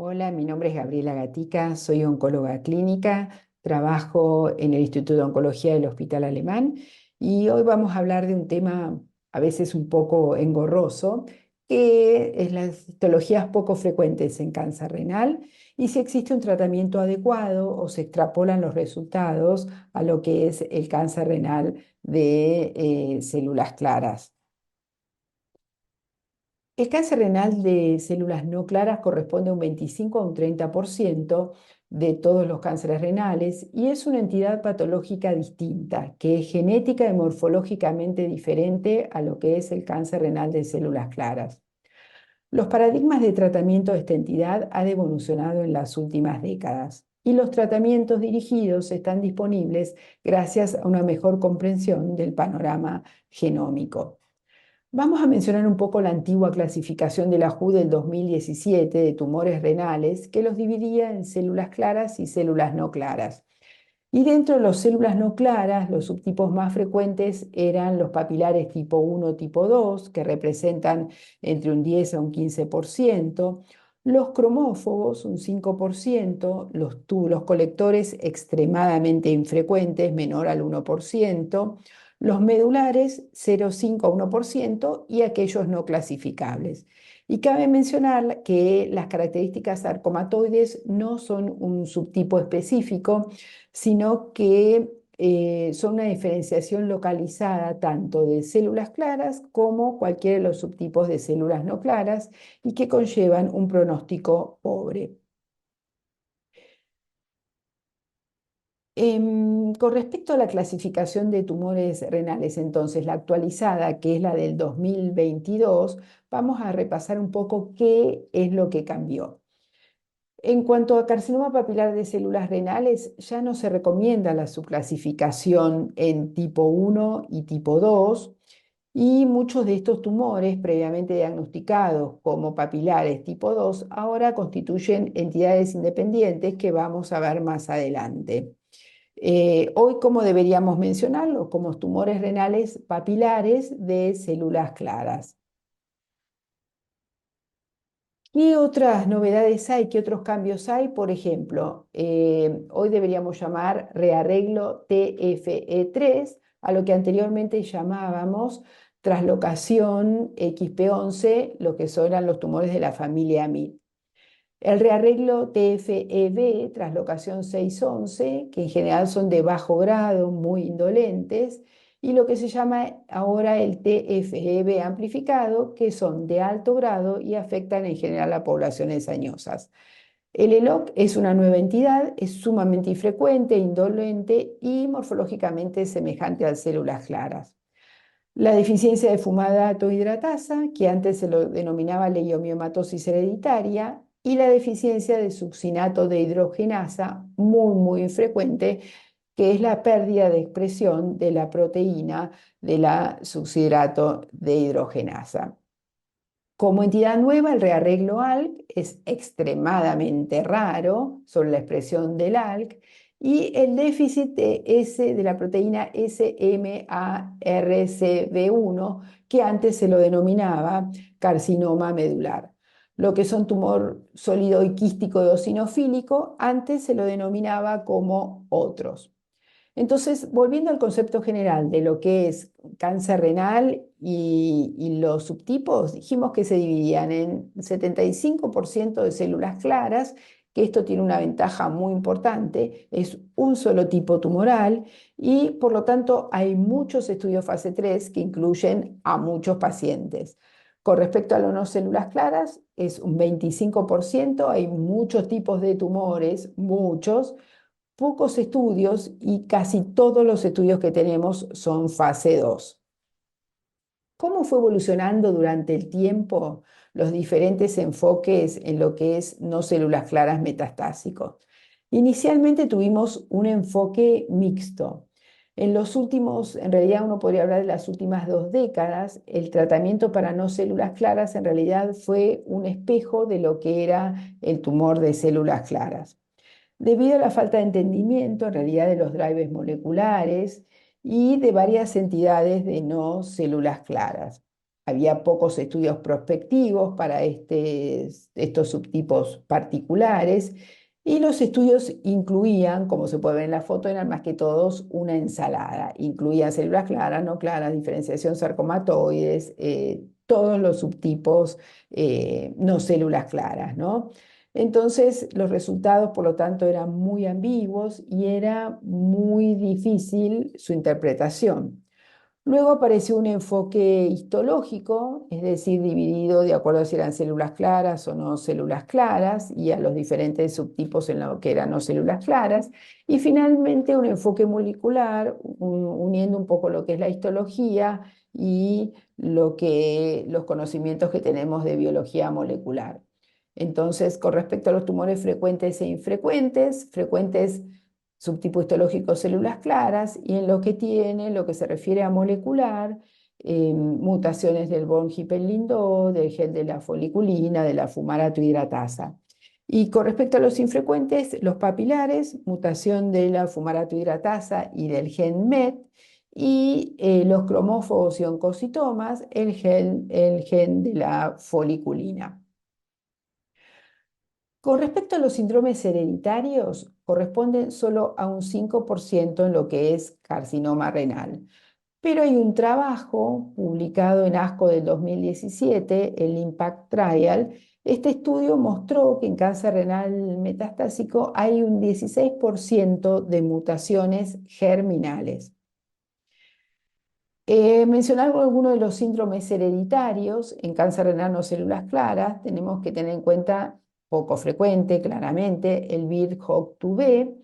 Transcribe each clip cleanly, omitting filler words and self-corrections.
Hola, mi nombre es Gabriela Gatica, soy oncóloga clínica, trabajo en el Instituto de Oncología del Hospital Alemán y hoy vamos a hablar de un tema a veces un poco engorroso, que es las histologías poco frecuentes en cáncer renal y si existe un tratamiento adecuado o se extrapolan los resultados a lo que es el cáncer renal de células claras. El cáncer renal de células no claras corresponde a un 25 a un 30% de todos los cánceres renales y es una entidad patológica distinta, que es genética y morfológicamente diferente a lo que es el cáncer renal de células claras. Los paradigmas de tratamiento de esta entidad han evolucionado en las últimas décadas y los tratamientos dirigidos están disponibles gracias a una mejor comprensión del panorama genómico. Vamos a mencionar un poco la antigua clasificación de la WHO del 2017 de tumores renales, que los dividía en células claras y células no claras. Y dentro de las células no claras, los subtipos más frecuentes eran los papilares tipo 1, tipo 2, que representan entre un 10 a un 15%, los cromófobos, un 5%, los túbulos colectores extremadamente infrecuentes, menor al 1%, los medulares 0,5 a 1% y aquellos no clasificables. Y cabe mencionar que las características sarcomatoides no son un subtipo específico, sino que son una diferenciación localizada tanto de células claras como cualquiera de los subtipos de células no claras y que conllevan un pronóstico pobre. Con respecto a la clasificación de tumores renales, entonces la actualizada, que es la del 2022, vamos a repasar un poco qué es lo que cambió. En cuanto a carcinoma papilar de células renales, ya no se recomienda la subclasificación en tipo 1 y tipo 2, y muchos de estos tumores previamente diagnosticados como papilares tipo 2 ahora constituyen entidades independientes que vamos a ver más adelante. Hoy, ¿cómo deberíamos mencionarlos? Como tumores renales papilares de células claras. ¿Qué otras novedades hay? ¿Qué otros cambios hay? Por ejemplo, hoy deberíamos llamar rearreglo TFE3 a lo que anteriormente llamábamos traslocación XP11, lo que son los tumores de la familia AMID. El rearreglo TFEB, traslocación 611, que en general son de bajo grado, muy indolentes, y lo que se llama ahora el TFEB amplificado, que son de alto grado y afectan en general a poblaciones añosas. El ELOC es una nueva entidad, es sumamente infrecuente, indolente y morfológicamente semejante a células claras. La deficiencia de fumadato hidratasa, que antes se lo denominaba leiomiomatosis hereditaria, y la deficiencia de succinato de hidrogenasa, muy infrecuente, que es la pérdida de expresión de la proteína de la succidrato de hidrogenasa. Como entidad nueva, el rearreglo ALK es extremadamente raro sobre la expresión del ALK y el déficit de la proteína SMARCB1, que antes se lo denominaba carcinoma medular. Lo que son tumor sólido y quístico eosinofílico, antes se lo denominaba como otros. Entonces, volviendo al concepto general de lo que es cáncer renal y los subtipos, dijimos que se dividían en 75% de células claras, que esto tiene una ventaja muy importante, es un solo tipo tumoral y por lo tanto hay muchos estudios fase 3 que incluyen a muchos pacientes. Con respecto a las no células claras, es un 25%, hay muchos tipos de tumores, muchos, pocos estudios y casi todos los estudios que tenemos son fase 2. ¿Cómo fue evolucionando durante el tiempo los diferentes enfoques en lo que es no células claras metastásico? Inicialmente tuvimos un enfoque mixto. En los últimos, en realidad uno podría hablar de las últimas 2 décadas, el tratamiento para no células claras en realidad fue un espejo de lo que era el tumor de células claras debido a la falta de entendimiento en realidad de los drivers moleculares y de varias entidades de no células claras. había pocos estudios prospectivos para estos subtipos particulares, y los estudios incluían, como se puede ver en la foto, eran más que todos una ensalada. Incluían células claras, no claras, diferenciación sarcomatoides, todos los subtipos no células claras, ¿no? Entonces, los resultados, por lo tanto, eran muy ambiguos y era muy difícil su interpretación. Luego apareció un enfoque histológico, es decir, dividido de acuerdo a si eran células claras o no células claras, y a los diferentes subtipos en lo que eran no células claras. Y finalmente un enfoque molecular, uniendo un poco lo que es la histología y los conocimientos que tenemos de biología molecular. Entonces, con respecto a los tumores frecuentes e infrecuentes, frecuentes subtipo histológico células claras, y en lo que tiene, lo que se refiere a molecular, mutaciones del von-Hippel-Lindau, del gen de la foliculina, de la fumarato hidratasa. Y con respecto a los infrecuentes, los papilares, mutación de la fumarato hidratasa y del gen MET, y los cromófobos y oncocitomas, el gen de la foliculina. Con respecto a los síndromes hereditarios, corresponden solo a un 5% en lo que es carcinoma renal. Pero hay un trabajo publicado en ASCO del 2017, el IMPACT Trial. Este estudio mostró que en cáncer renal metastásico hay un 16% de mutaciones germinales. Mencionar algunos de los síndromes hereditarios en cáncer renal no células claras, tenemos que tener en cuenta, poco frecuente, claramente, el BIRG-HOG2B.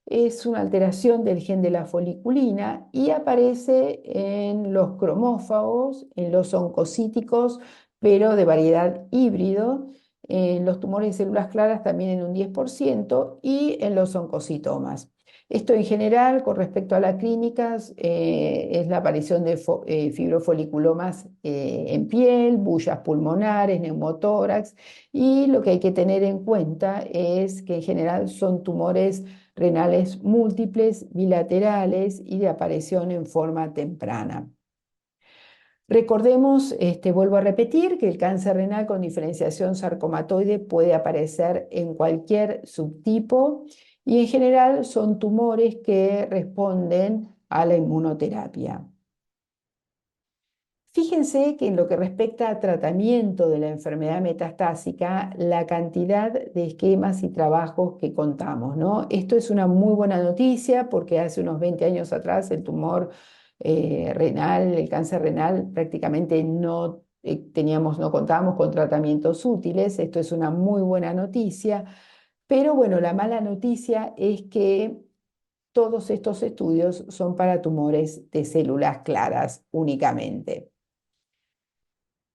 Es una alteración del gen de la foliculina y aparece en los cromófagos, en los oncocíticos, pero de variedad híbrido, en los tumores de células claras también en un 10% y en los oncocitomas. Esto en general, con respecto a las clínicas, es la aparición de fibrofoliculomas en piel, bullas pulmonares, neumotórax, y lo que hay que tener en cuenta es que en general son tumores renales múltiples, bilaterales y de aparición en forma temprana. Recordemos, vuelvo a repetir, que el cáncer renal con diferenciación sarcomatoide puede aparecer en cualquier subtipo y en general son tumores que responden a la inmunoterapia. Fíjense que en lo que respecta a tratamiento de la enfermedad metastásica, la cantidad de esquemas y trabajos que contamos, ¿no? Esto es una muy buena noticia porque hace unos 20 años atrás el tumor renal, el cáncer renal, prácticamente no contábamos con tratamientos útiles. Esto es una muy buena noticia, pero bueno, la mala noticia es que todos estos estudios son para tumores de células claras únicamente.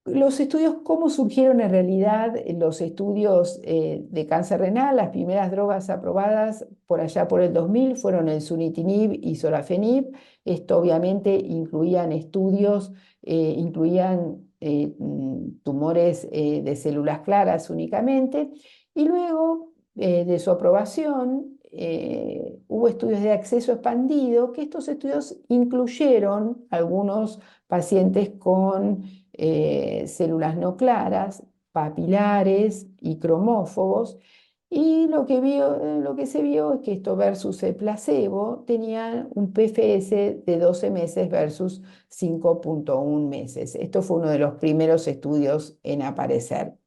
Los estudios, ¿cómo surgieron en realidad los estudios de cáncer renal? Las primeras drogas aprobadas por allá por el 2000 fueron el sunitinib y sorafenib. Esto obviamente incluían estudios, tumores de células claras únicamente. Y luego de su aprobación hubo estudios de acceso expandido, que estos estudios incluyeron algunos pacientes con células no claras, papilares y cromófobos, y lo que se vio es que esto versus el placebo tenían un PFS de 12 meses versus 5,1 meses. Esto fue uno de los primeros estudios en aparecer.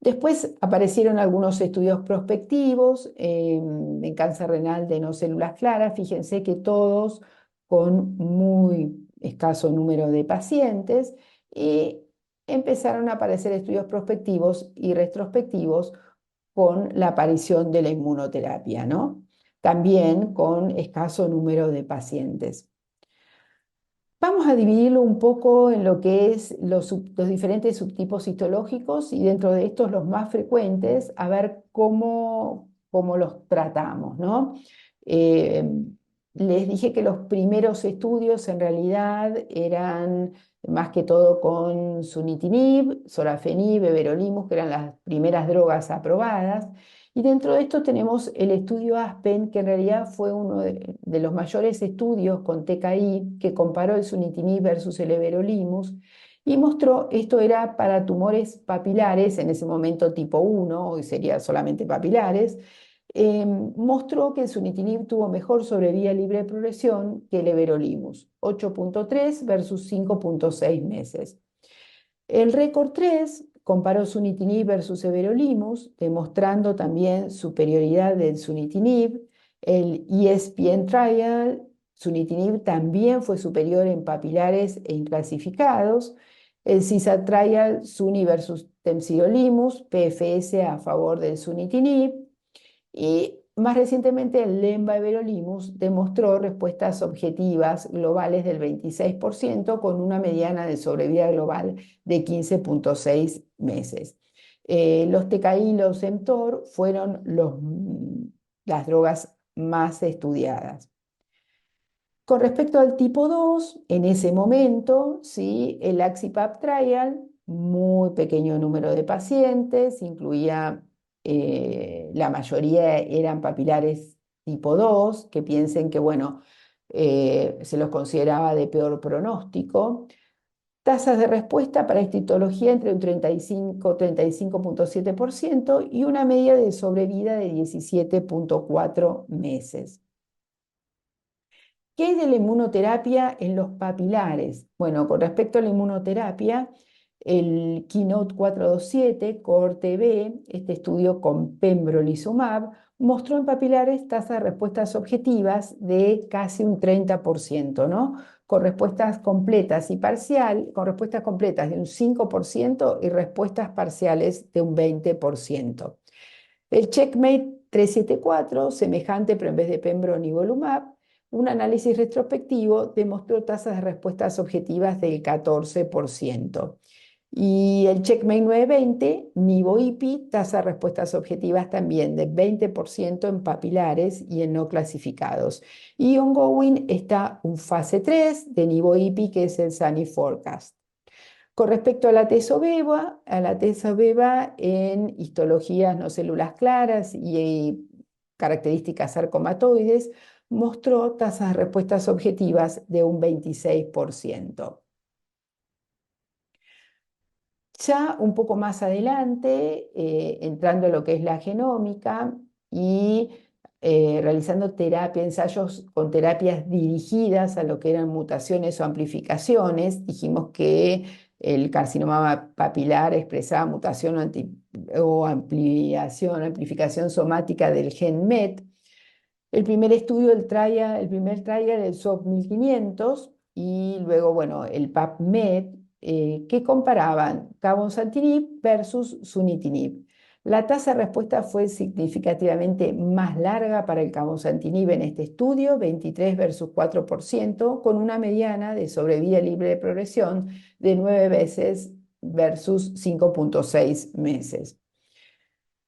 Después aparecieron algunos estudios prospectivos en cáncer renal de no células claras. Fíjense que todos con muy escaso número de pacientes, y empezaron a aparecer estudios prospectivos y retrospectivos con la aparición de la inmunoterapia, ¿no? También con escaso número de pacientes. Vamos a dividirlo un poco en lo que es los diferentes subtipos histológicos y dentro de estos los más frecuentes, a ver cómo los tratamos, ¿no? Eh, Les dije que los primeros estudios en realidad eran más que todo con sunitinib, sorafenib, everolimus, que eran las primeras drogas aprobadas. Y dentro de esto tenemos el estudio ASPEN, que en realidad fue uno de los mayores estudios con TKI que comparó el sunitinib versus el everolimus. Y mostró, esto era para tumores papilares, en ese momento tipo 1, hoy sería solamente papilares, mostró que el sunitinib tuvo mejor sobrevida libre de progresión que el everolimus, 8,3 versus 5,6 meses. El récord 3 comparó sunitinib versus everolimus, demostrando también superioridad del sunitinib. El ESPN Trial, sunitinib también fue superior en papilares e inclasificados. El CISA Trial, Suni versus temsirolimus, PFS a favor del sunitinib. Y más recientemente, el Lenva-Everolimus demostró respuestas objetivas globales del 26% con una mediana de sobrevida global de 15,6 meses. Los TKI y los mTOR fueron las drogas más estudiadas. Con respecto al tipo 2, en ese momento, ¿sí? El Axipap Trial, muy pequeño número de pacientes, incluía, la mayoría eran papilares tipo 2, que piensen que, bueno, se los consideraba de peor pronóstico. Tasas de respuesta para esta histología entre un 35,7% y una media de sobrevida de 17,4 meses. ¿Qué hay de la inmunoterapia en los papilares? Bueno, con respecto a la inmunoterapia, el Keynote 427, cohorte B, este estudio con pembrolizumab, mostró en papilares tasas de respuestas objetivas de casi un 30%, ¿no? Con respuestas completas y parcial, con respuestas completas de un 5% y respuestas parciales de un 20%. El Checkmate 374, semejante pero en vez de pembro nivolumab, un análisis retrospectivo demostró tasas de respuestas objetivas del 14%. Y el Checkmate 920, Nivo-IPI, tasa de respuestas objetivas también de 20% en papilares y en no clasificados. Y ongoing está un fase 3 de Nivo-IPI, que es el Sunny Forecast. Con respecto a la tesobeba en histologías no células claras y características sarcomatoides, mostró tasas de respuestas objetivas de un 26%. Ya un poco más adelante, entrando a lo que es la genómica y realizando ensayos con terapias dirigidas a lo que eran mutaciones o amplificaciones, dijimos que el carcinoma papilar expresaba mutación o amplificación somática del gen MET. El primer estudio, el primer trial, el SOP 1500, y luego, bueno, el PubMed, que comparaban cabozantinib versus sunitinib. La tasa de respuesta fue significativamente más larga para el cabozantinib en este estudio, 23 versus 4%, con una mediana de sobrevida libre de progresión de 9 veces versus 5,6 meses.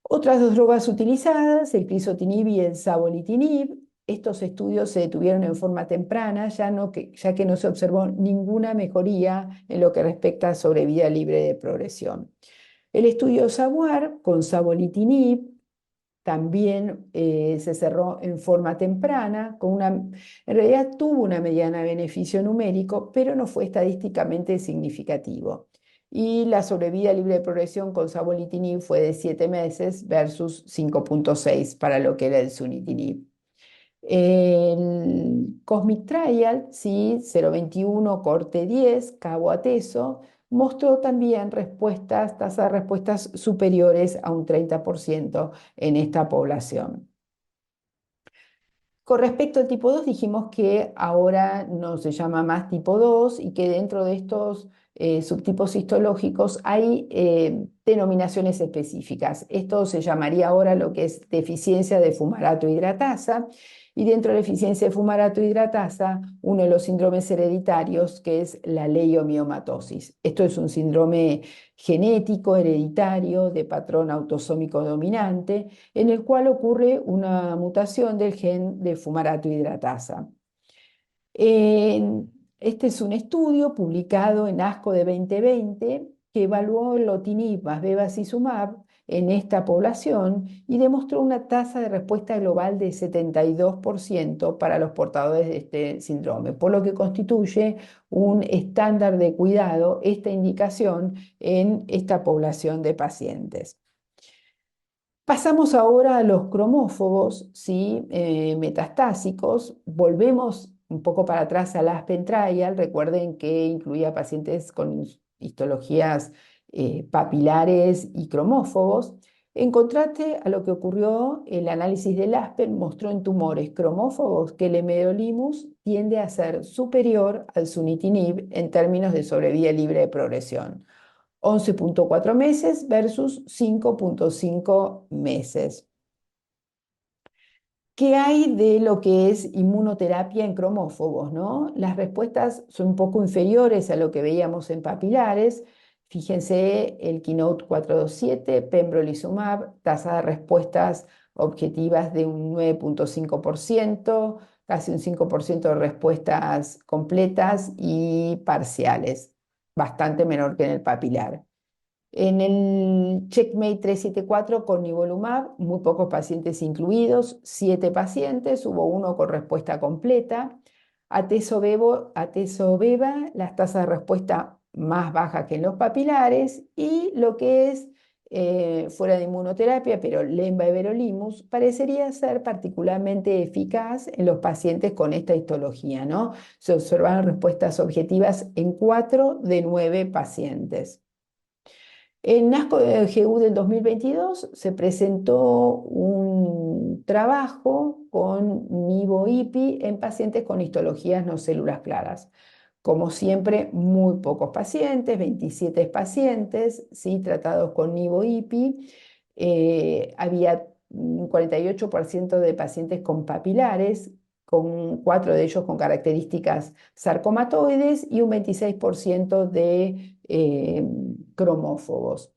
Otras dos drogas utilizadas, el crizotinib y el savolitinib. Estos estudios se detuvieron en forma temprana, ya que no se observó ninguna mejoría en lo que respecta a sobrevida libre de progresión. El estudio SAVOIR con savolitinib también se cerró en forma temprana, en realidad tuvo una mediana beneficio numérico, pero no fue estadísticamente significativo. Y la sobrevida libre de progresión con savolitinib fue de 7 meses versus 5,6 para lo que era el sunitinib. El Cosmic Trial, sí, 021, corte 10, cabo ateso, mostró también tasas de respuestas superiores a un 30% en esta población. Con respecto al tipo 2, dijimos que ahora no se llama más tipo 2 y que dentro de estos subtipos histológicos hay denominaciones específicas. Esto se llamaría ahora lo que es deficiencia de fumarato hidratasa. Y dentro de la deficiencia de fumarato hidratasa, uno de los síndromes hereditarios, que es la leiomiomatosis. Esto es un síndrome genético, hereditario, de patrón autosómico dominante, en el cual ocurre una mutación del gen de fumarato hidratasa. Este es un estudio publicado en ASCO de 2020 que evaluó el lotinib más bevacizumab en esta población y demostró una tasa de respuesta global de 72% para los portadores de este síndrome, por lo que constituye un estándar de cuidado esta indicación en esta población de pacientes. Pasamos ahora a los cromófobos, ¿sí? Metastásicos. Volvemos un poco para atrás al Aspen Trial. Recuerden que incluía pacientes con histologías papilares y cromófobos. En contraste a lo que ocurrió, el análisis del Aspen mostró en tumores cromófobos que el Everolimus tiende a ser superior al sunitinib en términos de sobrevida libre de progresión. 11,4 meses versus 5,5 meses. ¿Qué hay de lo que es inmunoterapia en cromófobos, no? Las respuestas son un poco inferiores a lo que veíamos en papilares. Fíjense el Keynote 427, pembrolizumab, tasa de respuestas objetivas de un 9,5%, casi un 5% de respuestas completas y parciales, bastante menor que en el papilar. En el Checkmate 374 con nivolumab, muy pocos pacientes incluidos, 7 pacientes, hubo uno con respuesta completa. Atezo-beva, las tasas de respuesta más bajas que en los papilares, y lo que es fuera de inmunoterapia, pero lenva-everolimus, parecería ser particularmente eficaz en los pacientes con esta histología, ¿no? Se observaron respuestas objetivas en 4 de 9 pacientes. En ASCO-GU del 2022 se presentó un trabajo con nivo-IPI en pacientes con histologías no células claras. Como siempre, muy pocos pacientes, 27 pacientes, ¿sí? Tratados con nivo-IPI. Había un 48% de pacientes con papilares, con 4 de ellos con características sarcomatoides y un 26% de cromófobos.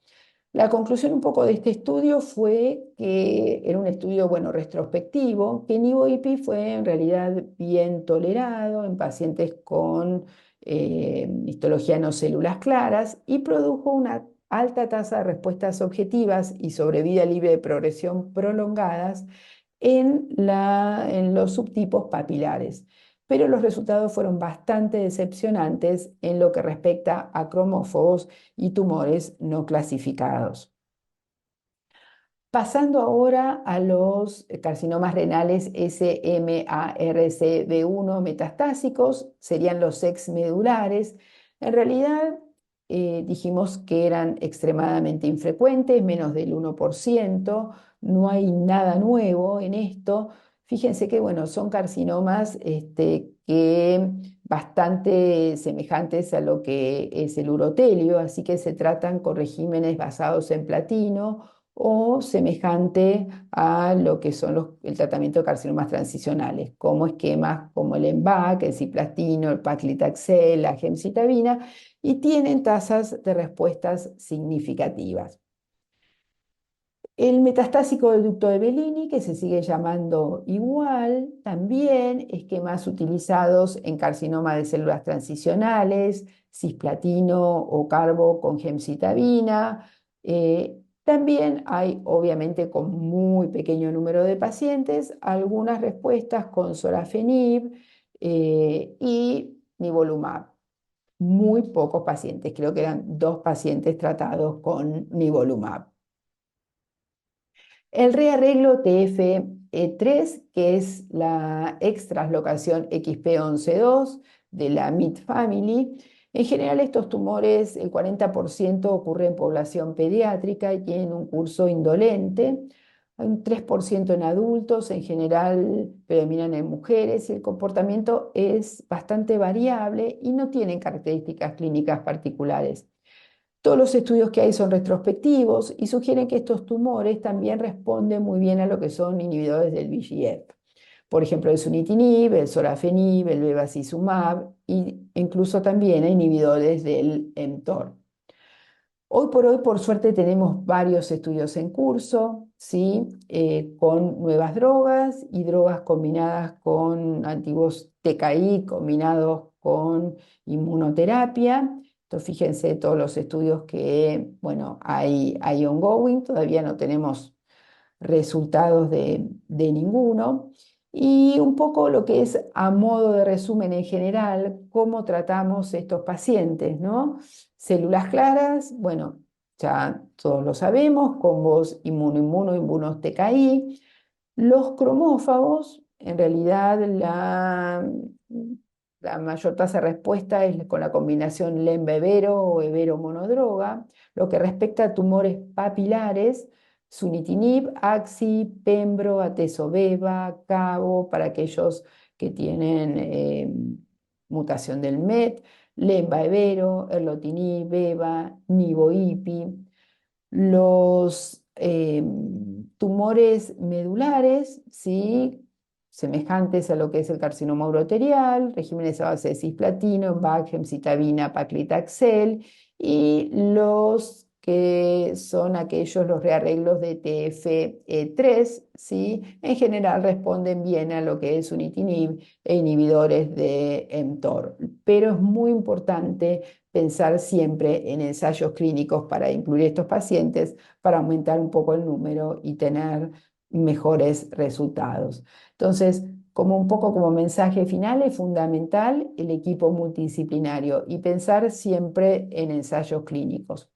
La conclusión un poco de este estudio fue que era un estudio, bueno, retrospectivo, que nivo-IPI fue en realidad bien tolerado en pacientes con histología no células claras y produjo una alta tasa de respuestas objetivas y sobrevida libre de progresión prolongadas en los subtipos papilares, pero los resultados fueron bastante decepcionantes en lo que respecta a cromófobos y tumores no clasificados. Pasando ahora a los carcinomas renales SMARCB1 metastásicos, serían los exmedulares. En realidad, dijimos que eran extremadamente infrecuentes, menos del 1%, no hay nada nuevo en esto. Fíjense que, bueno, son carcinomas que bastante semejantes a lo que es el urotelio, así que se tratan con regímenes basados en platino o semejante a lo que son el tratamiento de carcinomas transicionales, como esquemas como el EMBAC, el ciplastino, el paclitaxel, la gemcitabina, y tienen tasas de respuestas significativas. El metastásico del ducto de Bellini, que se sigue llamando igual, también esquemas utilizados en carcinoma de células transicionales, cisplatino o carbo con gemcitabina. También hay, obviamente, con muy pequeño número de pacientes, algunas respuestas con sorafenib y nivolumab. Muy pocos pacientes, creo que eran 2 pacientes tratados con nivolumab. El rearreglo TF3, que es la extraslocación XP112 de la MIT Family. En general, estos tumores, el 40% ocurre en población pediátrica y tienen un curso indolente. Hay un 3% en adultos, en general predominan en mujeres, y el comportamiento es bastante variable y no tienen características clínicas particulares. Todos los estudios que hay son retrospectivos y sugieren que estos tumores también responden muy bien a lo que son inhibidores del VEGF. Por ejemplo, el sunitinib, el sorafenib, el bevacizumab e incluso también a inhibidores del mTOR. Hoy por hoy, por suerte, tenemos varios estudios en curso, ¿sí? Con nuevas drogas y drogas combinadas con antiguos TKI, combinados con inmunoterapia. Entonces, fíjense todos los estudios que, bueno, hay ongoing, todavía no tenemos resultados de ninguno. Y un poco lo que es a modo de resumen en general, cómo tratamos estos pacientes, ¿no? Células claras, bueno, ya todos lo sabemos, combos inmuno, TKI. Los cromófagos, en realidad la mayor tasa de respuesta es con la combinación lenva-evero o evero-monodroga. Lo que respecta a tumores papilares, sunitinib, axi, pembro, atezolizumab, cabo, para aquellos que tienen mutación del MET, lenva-evero, erlotinib, beva, nivo-ipi. Los tumores medulares, ¿sí? Semejantes a lo que es el carcinoma uroterial, regímenes a base de cisplatino, BAC, gemcitabina, paclitaxel, y los que son aquellos, los rearreglos de TFE3, ¿sí? En general responden bien a lo que es sunitinib e inhibidores de mTOR, pero es muy importante pensar siempre en ensayos clínicos para incluir estos pacientes, para aumentar un poco el número y tener mejores resultados. Entonces, como un poco como mensaje final, es fundamental el equipo multidisciplinario y pensar siempre en ensayos clínicos.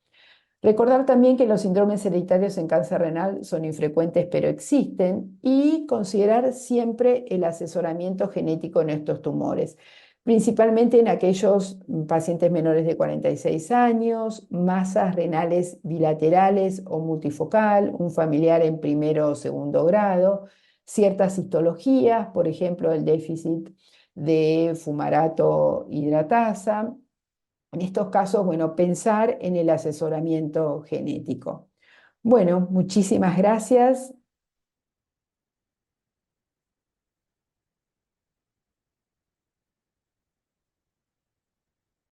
Recordar también que los síndromes hereditarios en cáncer renal son infrecuentes, pero existen, y considerar siempre el asesoramiento genético en estos tumores, principalmente en aquellos pacientes menores de 46 años, masas renales bilaterales o multifocal, un familiar en primero o segundo grado, ciertas histologías, por ejemplo, el déficit de fumarato hidratasa. En estos casos, bueno, pensar en el asesoramiento genético. Bueno, muchísimas gracias.